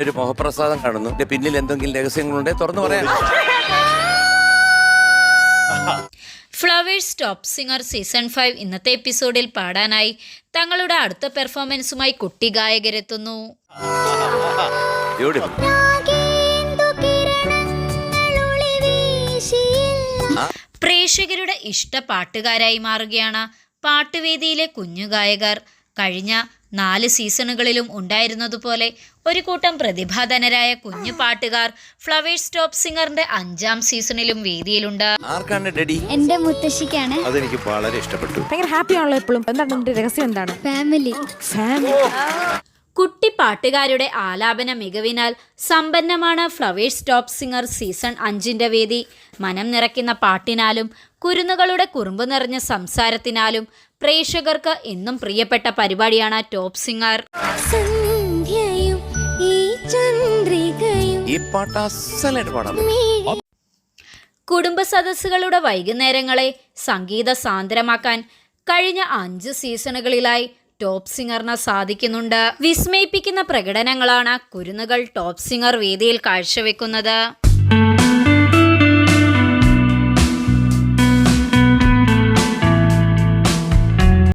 ഒരു മോഹപ്രസാദം കാണുന്നു. ഇതിന്റെ പിന്നിൽ എന്തെങ്കിലും രഹസ്യങ്ങളുണ്ടെ തുറന്നു പറയാം. ഫ്ലവേഴ്സ് ടോപ്പ് സിംഗർ സീസൺ 5 ഇന്നത്തെ എപ്പിസോഡിൽ പാടാനായി തങ്ങളുടെ അടുത്ത പെർഫോമൻസുമായി കുട്ടി ഗായകരെത്തുന്നു. പ്രേക്ഷകരുടെ ഇഷ്ട പാട്ടുകാരായി മാറുകയാണ് പാട്ടുവേദിയിലെ കുഞ്ഞു ഗായകർ. കഴിഞ്ഞ 4 സീസണുകളിലും ഉണ്ടായിരുന്നതുപോലെ ഒരു കൂട്ടം പ്രതിഭാധനരായ കുഞ്ഞു പാട്ടുകാർ ഫ്ലവേഴ്സ് ടോപ്പ് സിംഗറിന്റെ 5ാം സീസണിലും വേദിയിലുണ്ട്. ആർക്കാണ് ഡെഡി? എന്റെ മുത്തശ്ശിക്കാണ്. അതെനിക്ക് വളരെ ഇഷ്ടപ്പെട്ടു. ഭയങ്കര ഹാപ്പി ആണല്ലോ എപ്പോഴും. എന്താണ് നിന്റെ രഹസ്യം? എന്താണ്? ഫാമിലി. കുട്ടി പാട്ടുകാരുടെ ആലാപന മികവിനാൽ സമ്പന്നമാണ് ഫ്ലവേഴ്സ് ടോപ്പ് സിംഗർ സീസൺ 5ന്റെ വേദി. മനം നിറയ്ക്കുന്ന പാട്ടിനാലും കുരുന്നുകളുടെ കുറുമ്പ് നിറഞ്ഞ സംസാരത്തിനാലും പ്രേക്ഷകർക്ക് എന്നും പ്രിയപ്പെട്ട പരിപാടിയാണ് ടോപ്പ് സിംഗർ. ഈ പാട്ട് അസലായിട്ട് പാടാം. കുടുംബ സദസ്സുകളുടെ വൈകുന്നേരങ്ങളെ സംഗീത സാന്ദ്രമാക്കാൻ കഴിഞ്ഞ 5 സീസണുകളിലായി ടോപ്പ് സിംഗറിന് സാധിക്കുന്നുണ്ട്. വിസ്മയിപ്പിക്കുന്ന പ്രകടനങ്ങളാണ് കുരുന്നുകൾ ടോപ്പ് സിംഗർ വേദിയിൽ കാഴ്ചവെക്കുന്നത്.